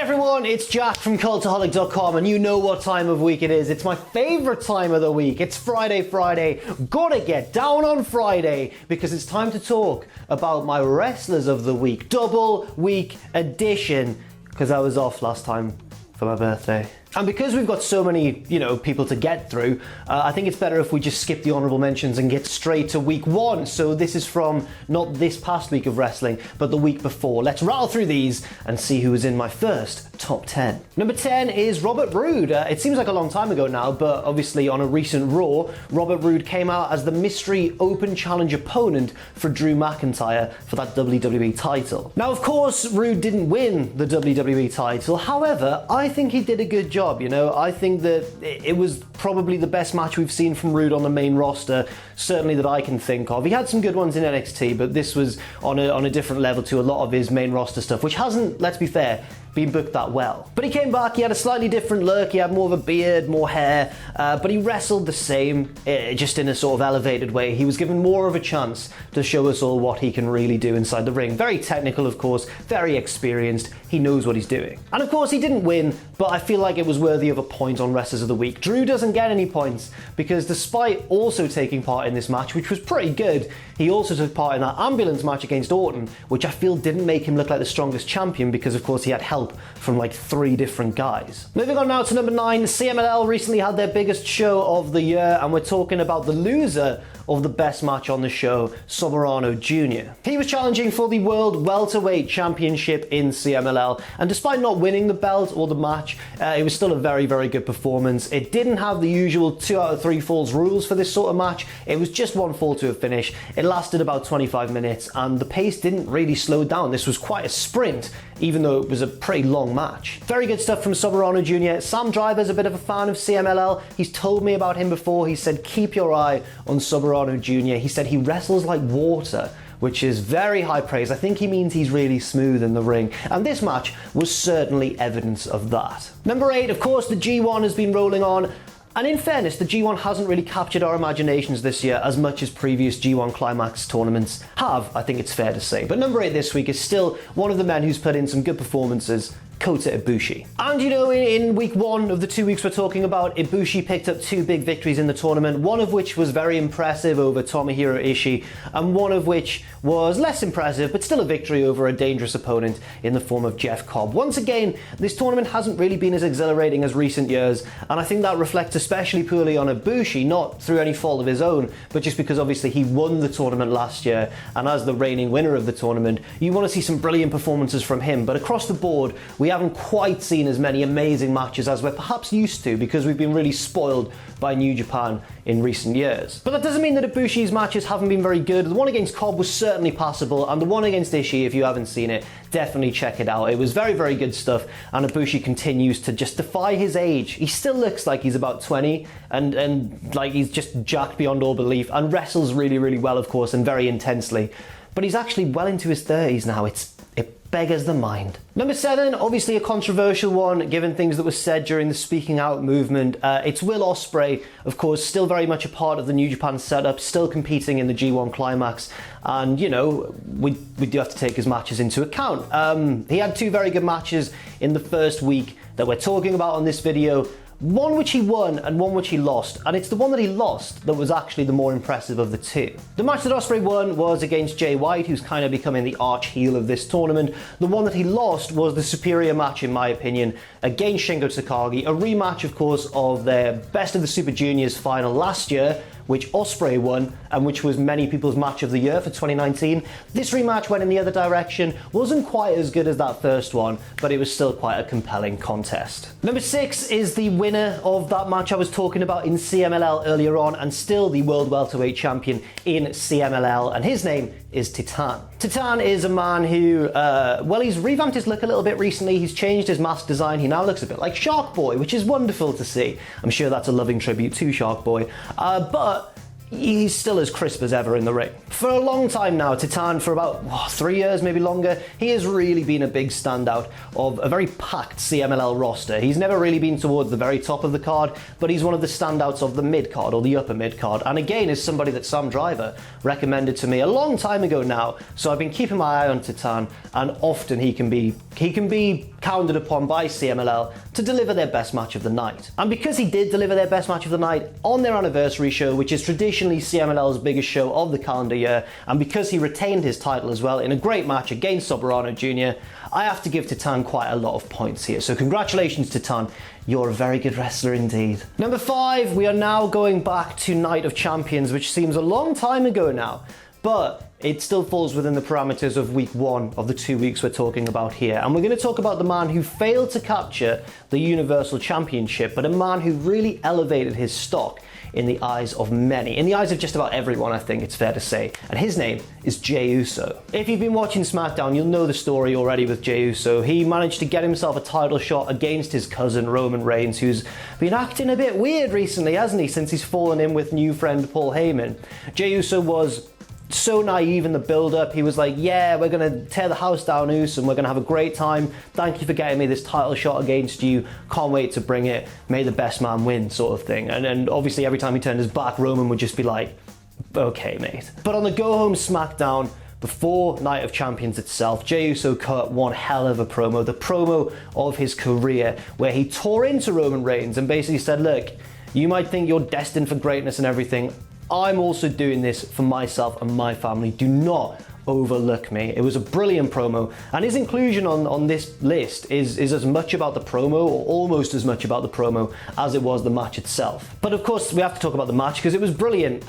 everyone, it's Jack from Cultaholic.com, and you know what time of week it is. It's my favourite time of the week. It's Friday. Gotta get down on Friday because it's time to talk about my wrestlers of the week. Double week edition, because I was off last time for my birthday. And because we've got so many, people to get through, I think it's better if we just skip the honourable mentions and get straight to week one. So this is from not this past week of wrestling, but the week before. Let's rattle through these and see who was in my first top 10. Number 10 is Robert Roode. It seems like a long time ago now, but obviously on a recent Raw, Robert Roode came out as the mystery open challenge opponent for Drew McIntyre for that WWE title. Now, of course, Roode didn't win the WWE title. However, I think he did a good job. I think that it was probably the best match we've seen from Roode on the main roster, certainly that I can think of. He had some good ones in NXT, but this was on a different level to a lot of his main roster stuff, which hasn't, let's be fair, been booked that well. But he came back, he had a slightly different look, he had more of a beard, more hair, but he wrestled the same, just in a sort of elevated way. He was given more of a chance to show us all what he can really do inside the ring. Very technical, of course, very experienced, he knows what he's doing. And of course he didn't win, but I feel like it was worthy of a point on Wrestlers of the Week. Drew doesn't get any points, because despite also taking part in this match, which was pretty good, he also took part in that ambulance match against Orton, which I feel didn't make him look like the strongest champion, because of course he had help from like 3 different guys. Moving on now to number 9, CMLL recently had their biggest show of the year, and we're talking about the loser of the best match on the show, Soberano Jr. He was challenging for the World Welterweight Championship in CMLL, and despite not winning the belt or the match, it was still a very, very good performance. It didn't have the usual 2 out of 3 falls rules for this sort of match. It was just 1 fall to a finish. It lasted about 25 minutes, and the pace didn't really slow down. This was quite a sprint, even though it was a pretty long match. Very good stuff from Soberano Jr. Sam Driver's a bit of a fan of CMLL. He's told me about him before. He said, keep your eye on Soberano Jr. He said he wrestles like water, which is very high praise. I think he means he's really smooth in the ring, and this match was certainly evidence of that. Number 8, of course, the G1 has been rolling on. And in fairness, the G1 hasn't really captured our imaginations this year as much as previous G1 Climax tournaments have, I think it's fair to say. But number 8 this week is still one of the men who's put in some good performances, Kota Ibushi. And in week 1 of the 2 weeks we're talking about, Ibushi picked up 2 big victories in the tournament, one of which was very impressive over Tomohiro Ishii, and one of which was less impressive, but still a victory over a dangerous opponent in the form of Jeff Cobb. Once again, this tournament hasn't really been as exhilarating as recent years, and I think that reflects especially poorly on Ibushi, not through any fault of his own, but just because obviously he won the tournament last year, and as the reigning winner of the tournament, you want to see some brilliant performances from him. But across the board, we haven't quite seen as many amazing matches as we're perhaps used to, because we've been really spoiled by New Japan in recent years. But that doesn't mean that Ibushi's matches haven't been very good. The one against Cobb was certainly passable, and the one against Ishii, if you haven't seen it, definitely check it out. It was very, very good stuff, and Ibushi continues to just defy his age. He still looks like he's about 20, and like he's just jacked beyond all belief, and wrestles really, really well, of course, and very intensely. But he's actually well into his 30s now. It beggars the mind. Number 7, obviously a controversial one, given things that were said during the speaking out movement. It's Will Ospreay, of course, still very much a part of the New Japan setup, still competing in the G1 Climax, and we do have to take his matches into account. He had 2 very good matches in the first week that we're talking about on this video. One which he won and one which he lost, and it's the one that he lost that was actually the more impressive of the 2. The match that Ospreay won was against Jay White, who's kind of becoming the arch heel of this tournament. The one that he lost was the superior match, in my opinion, against Shingo Takagi, a rematch, of course, of their Best of the Super Juniors final last year, which Ospreay won, and which was many people's match of the year for 2019. This rematch went in the other direction, wasn't quite as good as that first one, but it was still quite a compelling contest. Number 6 is the winner of that match I was talking about in CMLL earlier on, and still the World Welterweight Champion in CMLL, and his name is Titan. Titan is a man who, he's revamped his look a little bit recently. He's changed his mask design. He now looks a bit like Shark Boy, which is wonderful to see. I'm sure that's a loving tribute to Shark Boy. But he's still as crisp as ever in the ring. For a long time now, Titan, for about 3 years, maybe longer, he has really been a big standout of a very packed CMLL roster. He's never really been towards the very top of the card, but he's one of the standouts of the mid-card or the upper mid-card. And again, is somebody that Sam Driver recommended to me a long time ago now. So I've been keeping my eye on Titan, and often he can be counted upon by CMLL to deliver their best match of the night. And because he did deliver their best match of the night on their anniversary show, which is traditionally CMLL's biggest show of the calendar year, and because he retained his title as well in a great match against Soberano Jr., I have to give Titan quite a lot of points here. So congratulations, Titan. You're a very good wrestler indeed. Number 5, we are now going back to Night of Champions, which seems a long time ago now, but it still falls within the parameters of week 1 of the 2 weeks we're talking about here. And we're going to talk about the man who failed to capture the Universal Championship, but a man who really elevated his stock in the eyes of many, in the eyes of just about everyone, I think it's fair to say. And his name is Jey Uso. If you've been watching SmackDown, you'll know the story already with Jey Uso. He managed to get himself a title shot against his cousin Roman Reigns, who's been acting a bit weird recently, hasn't he, since he's fallen in with new friend Paul Heyman. Jey Uso was so naive in the build-up. He was like, yeah, we're going to tear the house down, Uso, and we're going to have a great time. Thank you for getting me this title shot against you. Can't wait to bring it. May the best man win, sort of thing. And obviously every time he turned his back, Roman would just be like, okay, mate. But on the go-home SmackDown, before Night of Champions itself, Jey Uso cut one hell of a promo, the promo of his career, where he tore into Roman Reigns and basically said, look, you might think you're destined for greatness and everything. I'm also doing this for myself and my family. Do not overlook me. It was a brilliant promo, and his inclusion on this list is as much about the promo, or almost as much about the promo, as it was the match itself. But of course, we have to talk about the match because it was brilliant.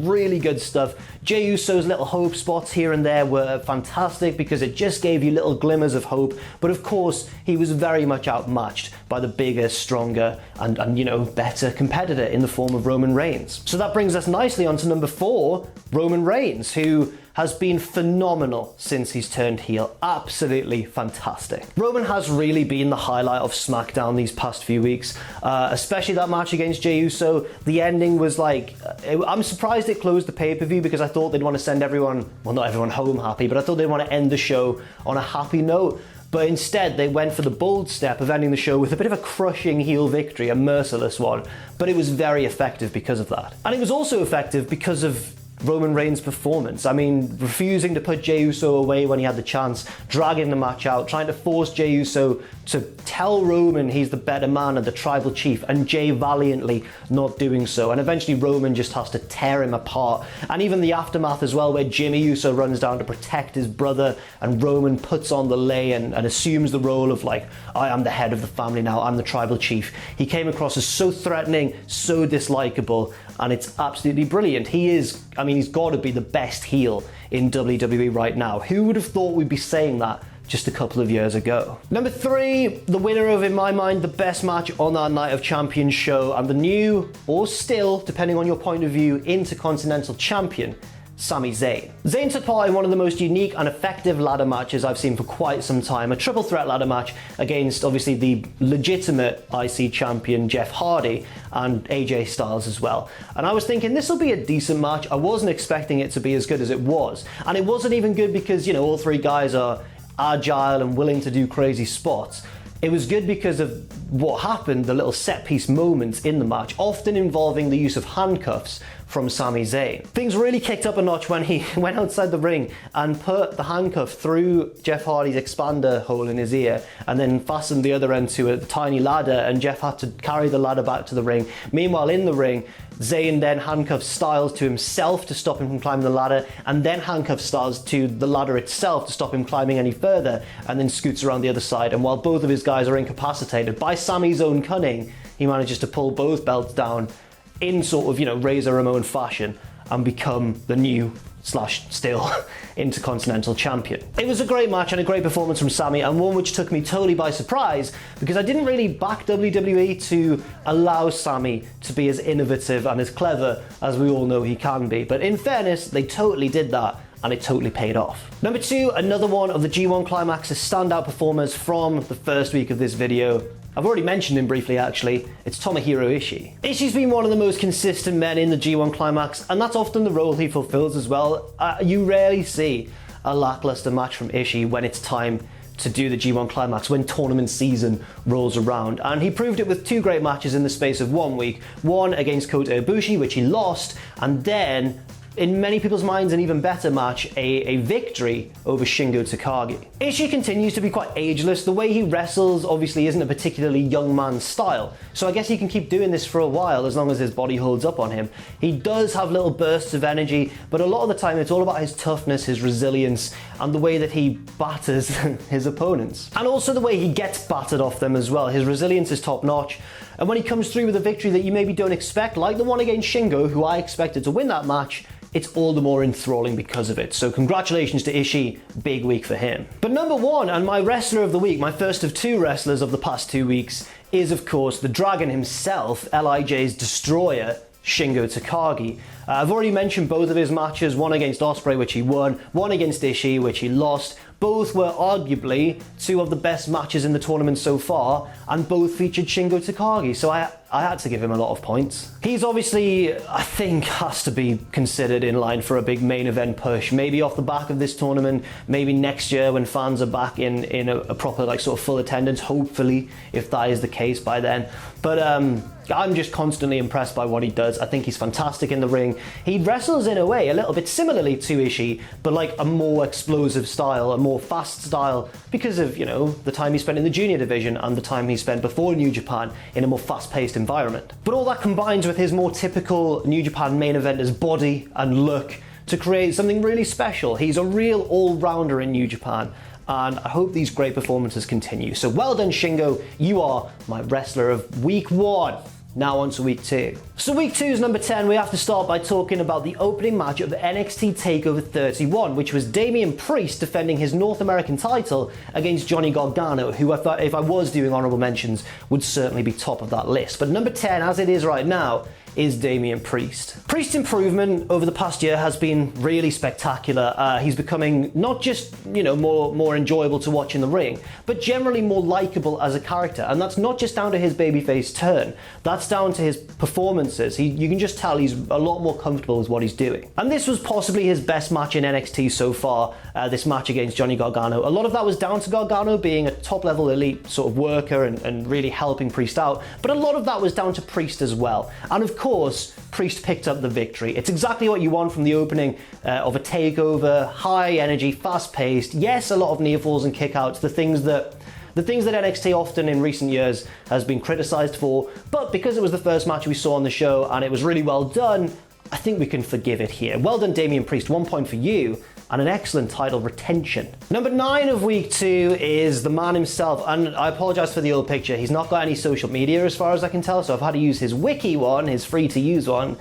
Really good stuff. Jey Uso's little hope spots here and there were fantastic because it just gave you little glimmers of hope. But of course, he was very much outmatched by the bigger, stronger, and you know, better competitor in the form of Roman Reigns. So that brings us nicely on to number 4, Roman Reigns, who has been phenomenal since he's turned heel. Absolutely fantastic. Roman has really been the highlight of SmackDown these past few weeks, especially that match against Jey Uso. The ending was like, I'm surprised it closed the pay-per-view because I thought they'd want to send everyone, well, not everyone home happy, but I thought they'd want to end the show on a happy note. But instead, they went for the bold step of ending the show with a bit of a crushing heel victory, a merciless one. But it was very effective because of that. And it was also effective because of Roman Reigns' performance. I mean, refusing to put Jey Uso away when he had the chance, dragging the match out, trying to force Jey Uso to tell Roman he's the better man and the tribal chief, and Jey valiantly not doing so. And eventually Roman just has to tear him apart. And even the aftermath as well, where Jimmy Uso runs down to protect his brother, and Roman puts on the lei and assumes the role of like, I am the head of the family now, I'm the tribal chief. He came across as so threatening, so dislikable, and it's absolutely brilliant. He is, I mean, he's got to be the best heel in WWE right now. Who would have thought we'd be saying that just a couple of years ago? Number 3, the winner of, in my mind, the best match on that Night of Champions show, and the new, or still, depending on your point of view, Intercontinental Champion, Sami Zayn. Zayn took part in one of the most unique and effective ladder matches I've seen for quite some time, a triple threat ladder match against obviously the legitimate IC champion Jeff Hardy and AJ Styles as well. And I was thinking this will be a decent match. I wasn't expecting it to be as good as it was. And it wasn't even good because, you know, all 3 guys are agile and willing to do crazy spots. It was good because of what happened, the little set piece moments in the match, often involving the use of handcuffs from Sami Zayn. Things really kicked up a notch when he went outside the ring and put the handcuff through Jeff Hardy's expander hole in his ear and then fastened the other end to a tiny ladder, and Jeff had to carry the ladder back to the ring. Meanwhile, in the ring, Zayn then handcuffs Styles to himself to stop him from climbing the ladder, and then handcuffs Styles to the ladder itself to stop him climbing any further, and then scoots around the other side. And while both of his guys are incapacitated, by Sami's own cunning, he manages to pull both belts down in sort of, you know, Razor Ramon fashion and become the new / still Intercontinental Champion. It was a great match and a great performance from Sami, and one which took me totally by surprise because I didn't really back WWE to allow Sami to be as innovative and as clever as we all know he can be. But in fairness, they totally did that, and it totally paid off. Number 2, another one of the G1 Climax's standout performers from the first week of this video. I've already mentioned him briefly actually, it's Tomohiro Ishii. Ishii's been one of the most consistent men in the G1 Climax, and that's often the role he fulfills as well. You rarely see a lackluster match from Ishii when it's time to do the G1 Climax, when tournament season rolls around. And he proved it with 2 great matches in the space of 1 week. One against Kota Ibushi, which he lost, and then, in many people's minds, an even better match, a victory over Shingo Takagi. Ishii continues to be quite ageless. The way he wrestles obviously isn't a particularly young man's style, so I guess he can keep doing this for a while as long as his body holds up on him. He does have little bursts of energy, but a lot of the time it's all about his toughness, his resilience, and the way that he batters his opponents. And also the way he gets battered off them as well. His resilience is top notch, and when he comes through with a victory that you maybe don't expect, like the one against Shingo, who I expected to win that match, it's all the more enthralling because of it. So congratulations to Ishii, big week for him. But number 1, and my wrestler of the week, my first of 2 wrestlers of the past 2 weeks, is of course the Dragon himself, LIJ's destroyer, Shingo Takagi. I've already mentioned both of his matches, one against Ospreay, which he won, one against Ishii, which he lost. Both were arguably 2 of the best matches in the tournament so far, and both featured Shingo Takagi, so I had to give him a lot of points. He's obviously, I think, has to be considered in line for a big main event push, maybe off the back of this tournament, maybe next year when fans are back in a proper, like, sort of full attendance, hopefully, if that is the case by then. But I'm just constantly impressed by what he does. I think he's fantastic in the ring. He wrestles in a way a little bit similarly to Ishii, but like a more explosive style, a more fast style, because of, you know, the time he spent in the junior division and the time he spent before New Japan in a more fast-paced environment. But all that combines with his more typical New Japan main eventer's body and look to create something really special. He's a real all-rounder in New Japan, and I hope these great performances continue. So well done, Shingo. You are my wrestler of week 1. Now on to week 2. So week 2 is number 10. We have to start by talking about the opening match of NXT TakeOver 31, which was Damien Priest defending his North American title against Johnny Gargano, who I thought, if I was doing honorable mentions, would certainly be top of that list. But number 10, as it is right now, is Damien Priest. Priest's improvement over the past year has been really spectacular. He's becoming not just, you know, more enjoyable to watch in the ring, but generally more likable as a character. And that's not just down to his babyface turn. That's down to his performances. You can just tell he's a lot more comfortable with what he's doing. And this was possibly his best match in NXT so far, this match against Johnny Gargano. A lot of that was down to Gargano being a top-level elite sort of worker and really helping Priest out, but a lot of that was down to Priest as well. And of course, Priest picked up the victory. It's exactly what you want from the opening of a takeover, high energy, fast paced. Yes, a lot of near falls and kickouts, the things that NXT often in recent years has been criticized for, but because it was the first match we saw on the show and it was really well done, I think we can forgive it here. Well done, Damien Priest, 1 point for you, and an excellent title retention. Number 9 of week 2 is the man himself, and I apologize for the old picture. He's not got any social media as far as I can tell, so I've had to use his wiki one, his free to use one.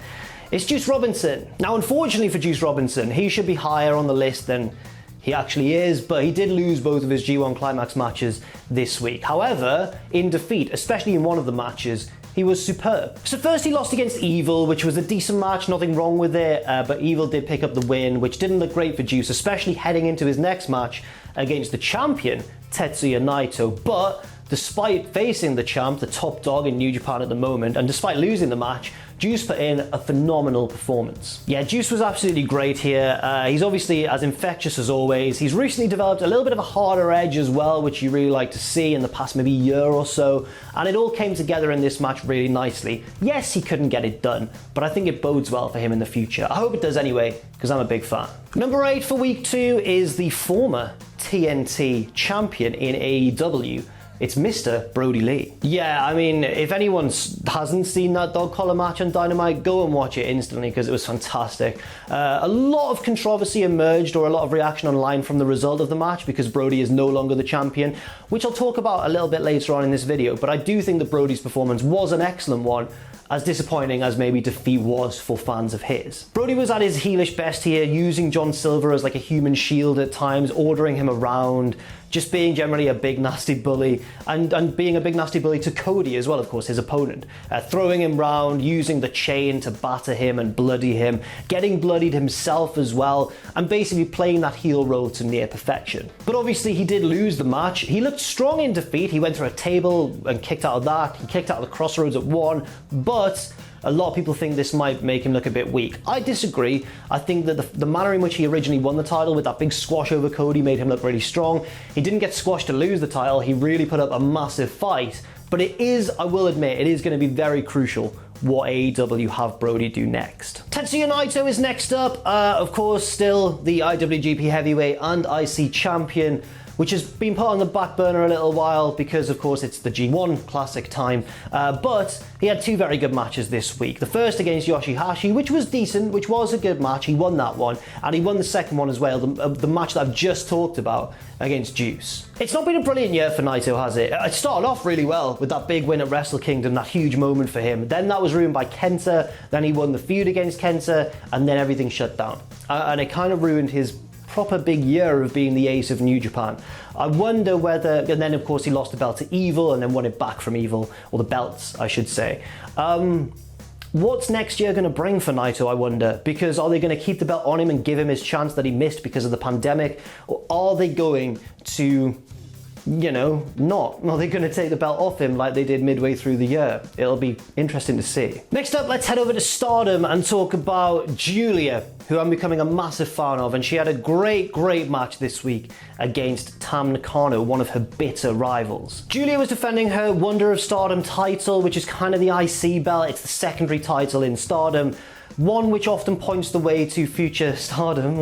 It's Juice Robinson. Now, unfortunately for Juice Robinson, he should be higher on the list than he actually is, but he did lose both of his G1 Climax matches this week. However, in defeat, especially in one of the matches, he was superb. So first he lost against Evil, which was a decent match, nothing wrong with it, but Evil did pick up the win, which didn't look great for Juice, especially heading into his next match against the champion, Tetsuya Naito. But despite facing the champ, the top dog in New Japan at the moment, and despite losing the match, Juice put in a phenomenal performance. Yeah, Juice was absolutely great here. He's obviously as infectious as always. He's recently developed a little bit of a harder edge as well, which you really like to see in the past maybe year or so. And it all came together in this match really nicely. Yes, he couldn't get it done, but I think it bodes well for him in the future. I hope it does anyway, because I'm a big fan. Number 8 for week 2 is the former TNT champion in AEW. It's Mr. Brodie Lee. Yeah, I mean, if anyone hasn't seen that dog collar match on Dynamite, go and watch it instantly because it was fantastic. A lot of controversy emerged, or a lot of reaction online from the result of the match, because Brodie is no longer the champion, which I'll talk about a little bit later on in this video. But I do think that Brodie's performance was an excellent one, as disappointing as maybe defeat was for fans of his. Brodie was at his heelish best here, using John Silver as like a human shield at times, ordering him around, just being generally a big nasty bully, and being a big nasty bully to Cody as well, of course, his opponent. Throwing him round, using the chain to batter him and bloody him, getting bloodied himself as well, and basically playing that heel role to near perfection. But obviously he did lose the match. He looked strong in defeat. He went through a table and kicked out of that. He kicked out of the crossroads at 1, but a lot of people think this might make him look a bit weak. I disagree. I think that the manner in which he originally won the title with that big squash over Cody made him look really strong. He didn't get squashed to lose the title. He really put up a massive fight. But it is, I will admit, it is going to be very crucial what AEW have Brodie do next. Tetsuya Naito is next up. Of course, still the IWGP Heavyweight and IC Champion, which has been put on the back burner a little while because, of course, it's the G1 Classic time. But he had 2 very good matches this week. The first against Yoshihashi, which was decent, which was a good match. He won that one, and he won the second one as well, the match that I've just talked about against Juice. It's not been a brilliant year for Naito, has it? It started off really well with that big win at Wrestle Kingdom, that huge moment for him. Then that was ruined by Kenta, then he won the feud against Kenta, and then everything shut down. And it kind of ruined his proper big year of being the ace of New Japan. I wonder whether, and then of course he lost the belt to Evil and then won it back from Evil, or the belts I should say. What's next year going to bring for Naito, I wonder? Because are they going to keep the belt on him and give him his chance that he missed because of the pandemic? Or are they going to, not? Are they going to take the belt off him like they did midway through the year? It'll be interesting to see. Next up, let's head over to Stardom and talk about Julia, who I'm becoming a massive fan of, and she had a great match this week against Tam Nakano, one of her bitter rivals. Julia was defending her Wonder of Stardom title, which is kind of the IC belt. It's the secondary title in Stardom, one which often points the way to future stardom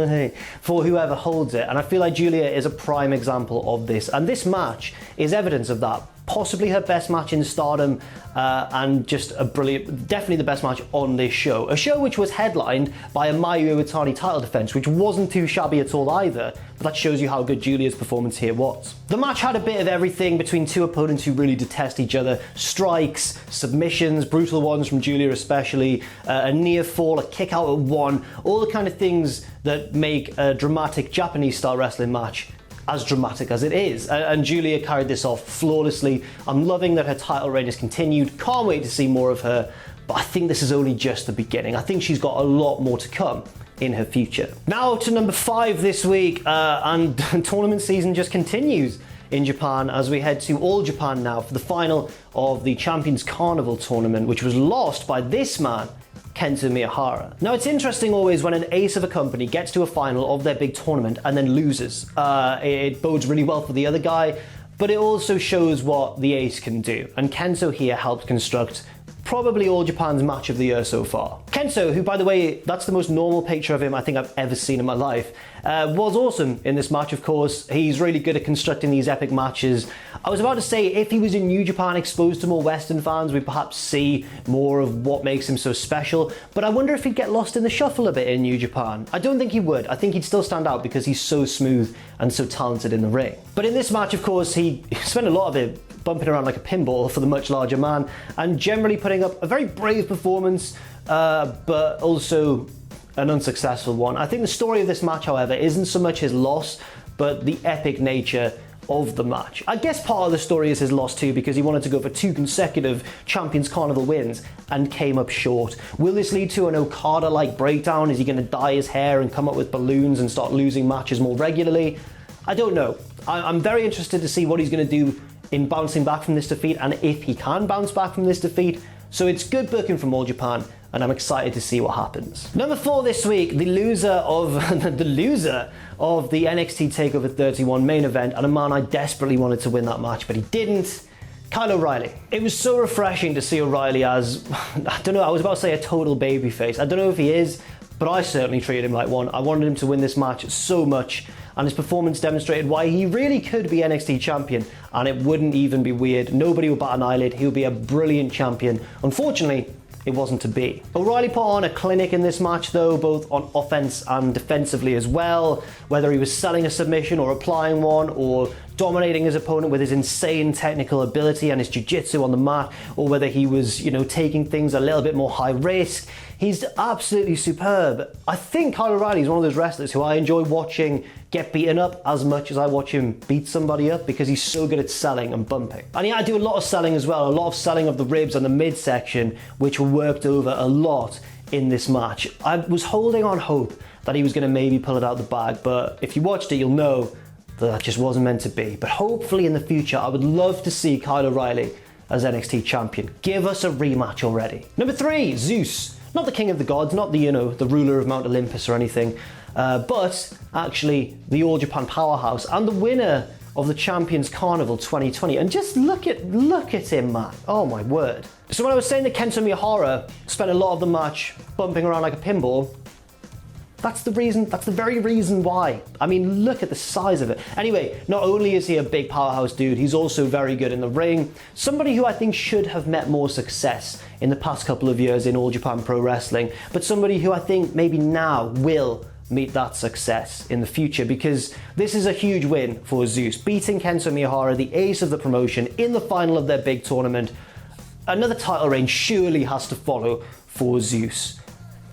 for whoever holds it. And I feel like Julia is a prime example of this. And this match is evidence of that. Possibly her best match in Stardom, and just a brilliant, definitely the best match on this show. A show which was headlined by a Mayu Iwatani title defense, which wasn't too shabby at all either, but that shows you how good Julia's performance here was. The match had a bit of everything between 2 opponents who really detest each other. Strikes, submissions, brutal ones from Julia especially, a near fall, a kick out at 1, all the kind of things that make a dramatic Japanese style wrestling match as dramatic as it is. And Julia carried this off flawlessly. I'm loving that her title reign has continued. Can't wait to see more of her, but I think this is only just the beginning. I think she's got a lot more to come in her future. Now to number 5 this week, and tournament season just continues in Japan as we head to All Japan now for the final of the Champions Carnival tournament, which was lost by this man, Kento Miyahara. Now it's interesting always when an ace of a company gets to a final of their big tournament and then loses. It bodes really well for the other guy, but it also shows what the ace can do. And Kento here helped construct probably All Japan's match of the year so far. Kento, who by the way, that's the most normal picture of him I think I've ever seen in my life, was awesome in this match, of course. He's really good at constructing these epic matches. I was about to say, if he was in New Japan exposed to more Western fans, we'd perhaps see more of what makes him so special, but I wonder if he'd get lost in the shuffle a bit in New Japan. I don't think he would. I think he'd still stand out because he's so smooth and so talented in the ring. But in this match, of course, he spent a lot of it bumping around like a pinball for the much larger man, and generally putting up a very brave performance, but also an unsuccessful one. I think the story of this match, however, isn't so much his loss, but the epic nature of the match. I guess part of the story is his loss too, because he wanted to go for 2 consecutive Champions Carnival wins and came up short. Will this lead to an Okada-like breakdown? Is he going to dye his hair and come up with balloons and start losing matches more regularly? I don't know. I'm very interested to see what he's going to do in bouncing back from this defeat, and if he can bounce back from this defeat. So it's good booking from All Japan, and I'm excited to see what happens. Number 4 this week, the loser of the NXT TakeOver 31 main event, and a man I desperately wanted to win that match, but he didn't. Kyle O'Reilly. It was so refreshing to see O'Reilly as, I don't know, I was about to say a total babyface. I don't know if he is, but I certainly treated him like one. I wanted him to win this match so much, and his performance demonstrated why he really could be NXT champion, and it wouldn't even be weird. Nobody would bat an eyelid. He would be a brilliant champion. Unfortunately, it wasn't to be. O'Reilly put on a clinic in this match though, both on offense and defensively as well, whether he was selling a submission or applying one or dominating his opponent with his insane technical ability and his jiu-jitsu on the mat, or whether he was, taking things a little bit more high risk. He's absolutely superb. I think Kyle O'Reilly is one of those wrestlers who I enjoy watching get beaten up as much as I watch him beat somebody up, because he's so good at selling and bumping. And yeah, I do a lot of selling as well, a lot of selling of the ribs and the midsection, which were worked over a lot in this match. I was holding on hope that he was going to maybe pull it out the bag, but if you watched it, you'll know that just wasn't meant to be. But hopefully in the future, I would love to see Kyle O'Reilly as NXT champion. Give us a rematch already. Number 3, Zeus. Not the king of the gods, not the, the ruler of Mount Olympus or anything, but actually the All Japan powerhouse and the winner of the Champions Carnival 2020. And just look at him, man. Oh my word. So when I was saying that Kento Miyahara spent a lot of the match bumping around like a pinball, that's the reason, that's the very reason why. I mean, look at the size of it. Anyway, not only is he a big powerhouse dude, he's also very good in the ring. Somebody who I think should have met more success in the past couple of years in All Japan Pro Wrestling, but somebody who I think maybe now will meet that success in the future, because this is a huge win for Zeus. Beating Kento Miyahara, the ace of the promotion, in the final of their big tournament. Another title reign surely has to follow for Zeus.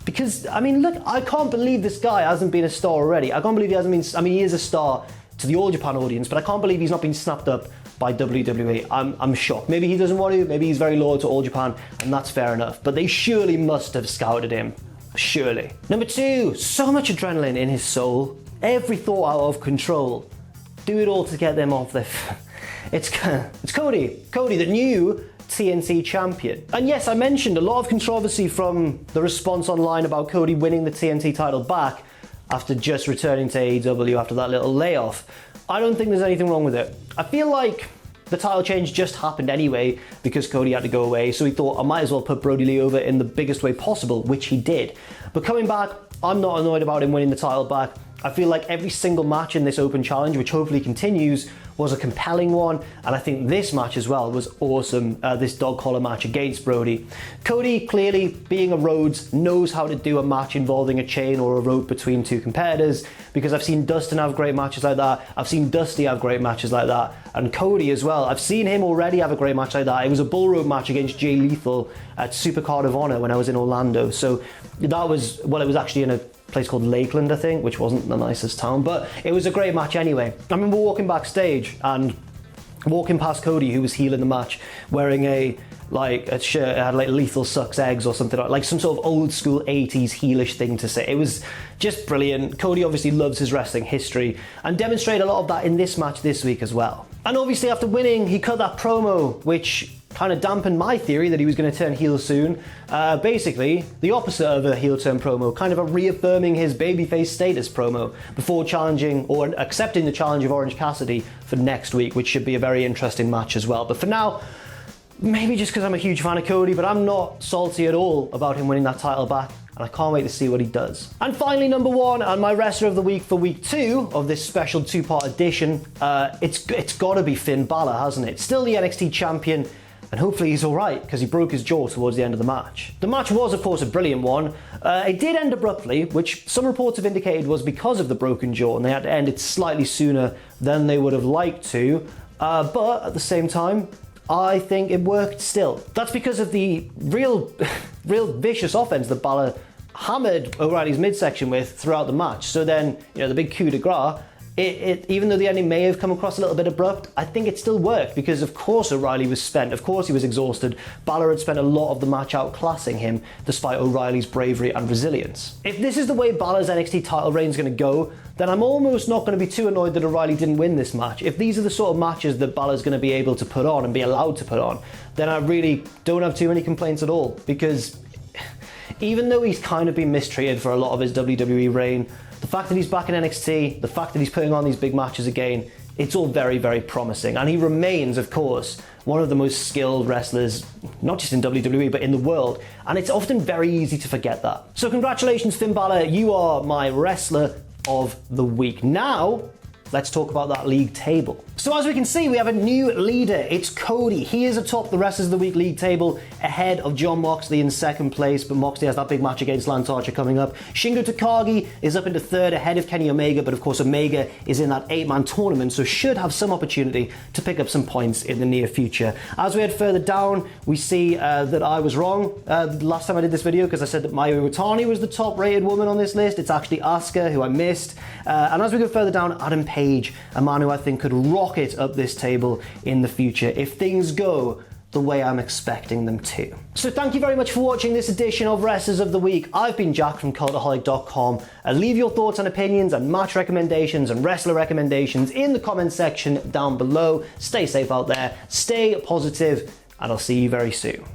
Because, I mean, look, I can't believe this guy hasn't been a star already. I can't believe he hasn't been, I mean, he is a star to the All Japan audience, but I can't believe he's not been snapped up by WWE. I'm shocked. Maybe he doesn't want to, maybe he's very loyal to All Japan, and that's fair enough. But they surely must have scouted him. Surely. Number 2, so much adrenaline in his soul. Every thought out of control. Do it all to get them off their... It's Cody. Cody, the new TNT champion. And yes, I mentioned a lot of controversy from the response online about Cody winning the TNT title back after just returning to AEW after that little layoff. I don't think there's anything wrong with it. I feel like the title change just happened anyway because Cody had to go away, so he thought I might as well put Brodie Lee over in the biggest way possible, which he did. But coming back, I'm not annoyed about him winning the title back. I feel like every single match in this open challenge, which hopefully continues, was a compelling one, and I think this match as well was awesome, this dog collar match against Brodie. Cody, clearly, being a Rhodes, knows how to do a match involving a chain or a rope between two competitors, because I've seen Dustin have great matches like that, I've seen Dusty have great matches like that, and Cody as well. I've seen him already have a great match like that. It was a bull rope match against Jay Lethal at Supercard of Honor when I was in Orlando, so that was, well, it was actually in a place called Lakeland, I think, which wasn't the nicest town, but it was a great match anyway. I remember walking backstage and walking past Cody, who was heel in the match, wearing a shirt that had like "Lethal sucks eggs" or something, like some sort of old school 80s heelish thing to say. It was just brilliant. Cody obviously loves his wrestling history and demonstrated a lot of that in this match this week as well. And obviously after winning, he cut that promo, which kind of dampened my theory that he was going to turn heel soon. Basically, the opposite of a heel turn promo, kind of a reaffirming his babyface status promo before challenging or accepting the challenge of Orange Cassidy for next week, which should be a very interesting match as well. But for now, maybe just because I'm a huge fan of Cody, but I'm not salty at all about him winning that title back, and I can't wait to see what he does. And finally, number 1, and my wrestler of the week for week 2 of this special 2-part edition, it's got to be Finn Balor, hasn't it? Still the NXT champion, and hopefully he's alright, because he broke his jaw towards the end of the match. The match was, of course, a brilliant one. It did end abruptly, which some reports have indicated was because of the broken jaw, and they had to end it slightly sooner than they would have liked to. But at the same time, I think it worked still. That's because of the real vicious offense that Balor hammered O'Reilly's midsection with throughout the match. So then, the big coup de grace, even though the ending may have come across a little bit abrupt, I think it still worked because of course O'Reilly was spent, of course he was exhausted. Balor had spent a lot of the match outclassing him despite O'Reilly's bravery and resilience. If this is the way Balor's NXT title reign is going to go, then I'm almost not going to be too annoyed that O'Reilly didn't win this match. If these are the sort of matches that Balor's going to be able to put on and be allowed to put on, then I really don't have too many complaints at all, because even though he's kind of been mistreated for a lot of his WWE reign, the fact that he's back in NXT, the fact that he's putting on these big matches again, it's all very, very promising. And he remains, of course, one of the most skilled wrestlers, not just in WWE, but in the world. And it's often very easy to forget that. So congratulations, Finn Balor, you are my wrestler of the week. Now, let's talk about that league table. So as we can see, we have a new leader. It's Cody. He is atop the Wrestlers of the Week league table, ahead of Jon Moxley in second place, but Moxley has that big match against Lance Archer coming up. Shingo Takagi is up into third, ahead of Kenny Omega, but of course Omega is in that 8-man tournament, so should have some opportunity to pick up some points in the near future. As we head further down, we see that I was wrong last time I did this video, because I said that Mayu Iwatani was the top rated woman on this list. It's actually Asuka, who I missed. And as we go further down, Adam Page, a man who I think could rocket up this table in the future if things go the way I'm expecting them to. So thank you very much for watching this edition of Wrestlers of the Week. I've been Jack from Cultaholic.com. Leave your thoughts and opinions and match recommendations and wrestler recommendations in the comment section down below. Stay safe out there, stay positive, and I'll see you very soon.